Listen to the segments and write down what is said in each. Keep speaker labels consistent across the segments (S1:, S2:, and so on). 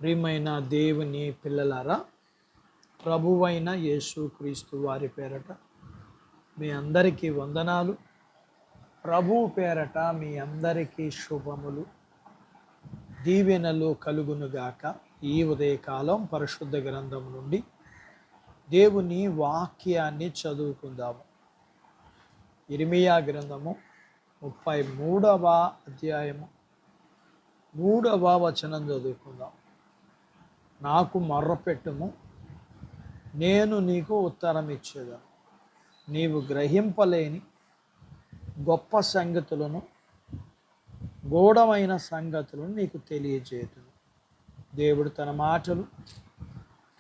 S1: ప్రియమైన దేవుని పిల్లలారా, ప్రభువైన యేసుక్రీస్తు వారి పేరట మీ అందరికీ వందనాలు. ప్రభువు పేరట మీ అందరికీ శుభములు, దీవెనలు కలుగునుగాక. ఈ ఉదయకాలం పరిశుద్ధ గ్రంథం నుండి దేవుని వాక్యాన్ని చదువుకుందాము. ఇర్మీయా గ్రంథము 33వ అధ్యాయము 3వ వచనం చదువుకుందాం. నాకు మొర్రపెట్టుము, నేను నీకు ఉత్తరం ఇచ్చేదను. నీవు గ్రహింపలేని గొప్ప సంగతులను, గూఢమైన సంగతులను నీకు తెలియజేయుదును. దేవుడు తన మాటలు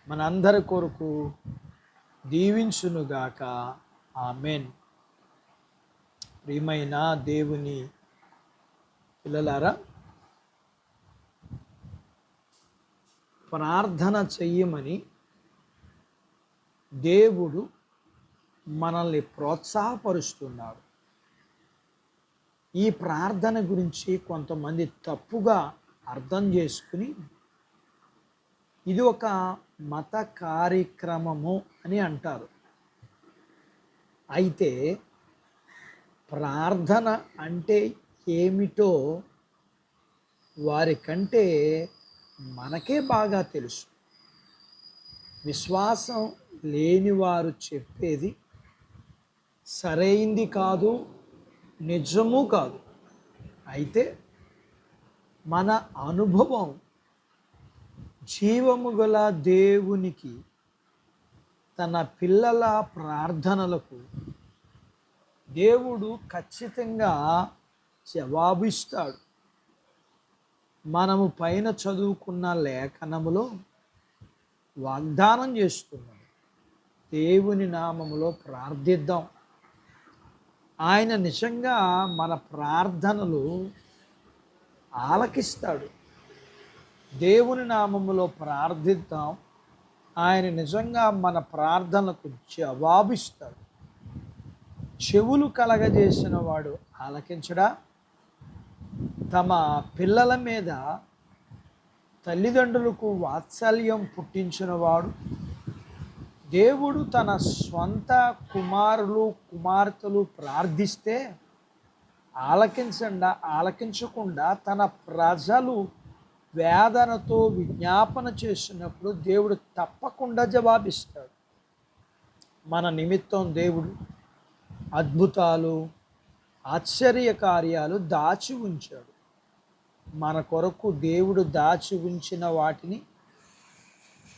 S1: మనందరి కొరకు దీవించునుగాక. ఆమేన్. ప్రియమైన దేవుని పిల్లలారా, ప్రార్థన చెయ్యమని దేవుడు మనల్ని ప్రోత్సాహపరుస్తున్నాడు. ఈ ప్రార్థన గురించి కొంతమంది తప్పుగా అర్థం చేసుకుని ఇది ఒక మత కార్యక్రమము అని అంటారు. అయితే ప్రార్థన అంటే ఏమిటో వారికంటే మనకే బాగా తెలుసు. విశ్వాసం లేని వారు చెప్పేది సరైంది కాదు, నిజము కాదు. అయితే మన అనుభవం జీవము గల దేవునికి, తన పిల్లల ప్రార్థనలకు దేవుడు ఖచ్చితంగా జవాబిస్తాడు. మనము పైన చదువుకున్న లేఖనములో వాగ్దానం చేస్తున్నాం. దేవుని నామములో ప్రార్థిద్దాం. ఆయన నిజంగా మన ప్రార్థనలు ఆలకిస్తాడు. దేవుని నామములో ప్రార్థిద్దాం. ఆయన నిజంగా మన ప్రార్థనలకు జవాబిస్తాడు. చెవులు కలగజేసిన వాడు ఆలకించడా? తమ పిల్లల మీద తల్లిదండ్రులకు వాత్సల్యం పుట్టించినవాడు దేవుడు తన స్వంత కుమారులు కుమార్తెలు ప్రార్థిస్తే ఆలకించకుండా తన ప్రజలు వేదనతో విజ్ఞాపన చేసినప్పుడు దేవుడు తప్పకుండా జవాబిస్తాడు. మన నిమిత్తం దేవుడు అద్భుతాలు, ఆశ్చర్య కార్యాలు దాచి ఉంచాడు. మన కొరకు దేవుడు దాచి ఉంచిన వాటిని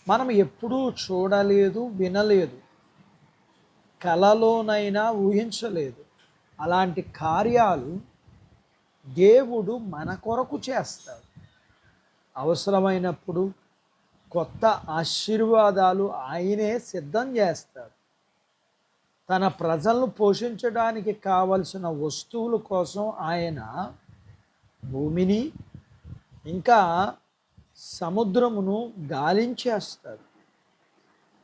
S1: మనం ఎప్పుడూ చూడలేదు, వినలేదు, కలలోనైనా ఊహించలేదు. అలాంటి కార్యాలు దేవుడు మన కొరకు చేస్తాడు. అవసరమైనప్పుడు కొత్త ఆశీర్వాదాలు ఆయనే సిద్ధం చేస్తాడు. తన ప్రజలను పోషించడానికి కావలసిన వస్తువుల కోసం ఆయన భూమిని ఇంకా సముద్రమును గాలించేస్తాడు.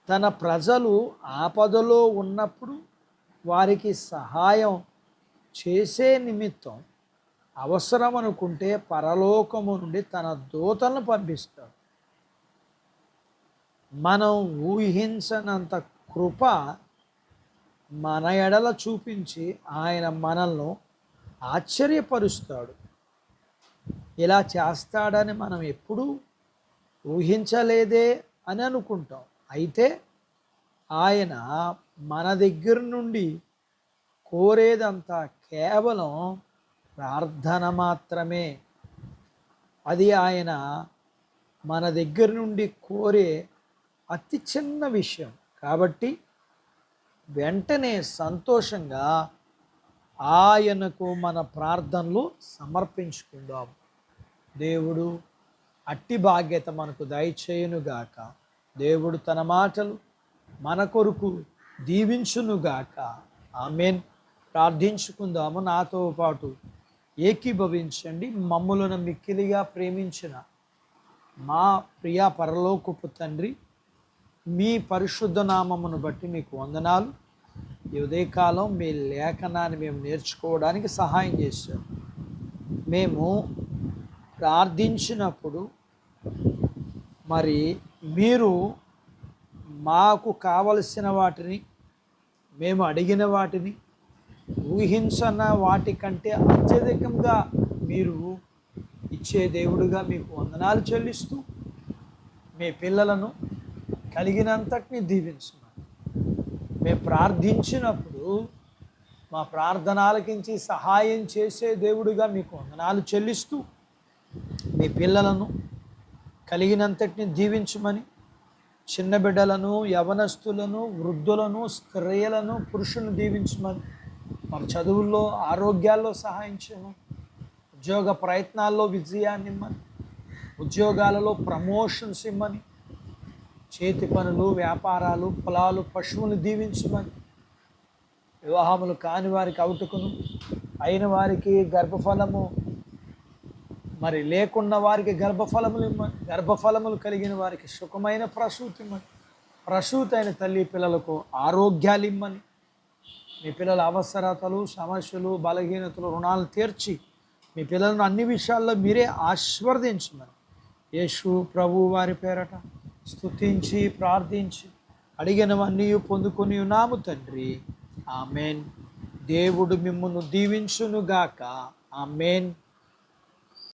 S1: తన ప్రజలు ఆపదలో ఉన్నప్పుడు వారికి సహాయం చేసే నిమిత్తం అవసరం అనుకుంటే పరలోకము నుండి తన దూతలను పంపిస్తాడు. మనం ఊహించనంత కృప మన ఎడల చూపించి ఆయన మనల్ని ఆశ్చర్యపరుస్తాడు. ఇలా చేస్తాడని మనం ఎప్పుడూ ఊహించలేదే అని అనుకుంటాం. అయితే ఆయన మన దగ్గర నుండి కోరేదంతా కేవలం ప్రార్థన మాత్రమే. అది ఆయన మన దగ్గర నుండి కోరే అతి చిన్న విషయం. కాబట్టి వెంటనే సంతోషంగా ఆయనకు మన ప్రార్థనలు సమర్పించుకుందాం. దేవుడు అట్టి భాగ్యత మనకు దయచేయునుగాక. దేవుడు తన మాటలు మన కొరకు దీవించునుగాక. ఆమేన్. ప్రార్థించుకుందాము. నాతో పాటు ఏకీభవించండి. మమ్ములను మిక్కిలిగా ప్రేమించిన మా ప్రియ పరలోకపు తండ్రి, మీ పరిశుద్ధ నామమును బట్టి మీకు వందనాలు. ఈ ఉదయకాలం మీ లేఖనాన్ని మేము నేర్చుకోవడానికి సహాయం చేశారు. మేము ప్రార్థించినప్పుడు మరి మీరు మాకు కావలసిన వాటిని, మేము అడిగిన వాటిని, ఊహించన వాటికంటే అత్యధికంగా మీరు ఇచ్చే దేవుడుగా మీకు వందనాలు చెల్లిస్తూ, మీ పిల్లలను కలిగినంతటిని దీవించమని మేము ప్రార్థించినప్పుడు మా ప్రార్థన ఆలకించి సహాయం చేసే దేవుడిగా మీకు వందనాలు చెల్లిస్తూ, మీ పిల్లలను కలిగినంతటిని దీవించమని, చిన్న బిడ్డలను, యవనస్తులను, వృద్ధులను, స్త్రీలను, పురుషులను దీవించమని, మన చదువుల్లో ఆరోగ్యాల్లో సహాయం చేయమని, ఉద్యోగ ప్రయత్నాల్లో విజయాన్ని ఇమ్మని, ఉద్యోగాలలో ప్రమోషన్స్ ఇమ్మని, చేతి పనులు, వ్యాపారాలు, పొలాలు, పశువులు దీవించమని, వివాహములు కాని వారికి అవుటకును, అయిన వారికి గర్భఫలము, మరి లేకున్న వారికి గర్భఫలములు ఇమ్మని, గర్భఫలములు కలిగిన వారికి సుఖమైన ప్రసూతి ఇమ్మని, ప్రసూతి అయిన తల్లి పిల్లలకు ఆరోగ్యాలు ఇమ్మని, మీ పిల్లల అవసరతలు, సమస్యలు, బలహీనతలు, రుణాలు తీర్చి మీ పిల్లలను అన్ని విషయాల్లో మీరే ఆశీర్వదించమని యేసు ప్రభు వారి పేరట స్తుతించి ప్రార్థించి అడిగినవన్నీ పొందుకొని ఉన్నాము తండ్రి. ఆమెన్. దేవుడు మిమ్మును దీవించునుగాక. ఆమెన్.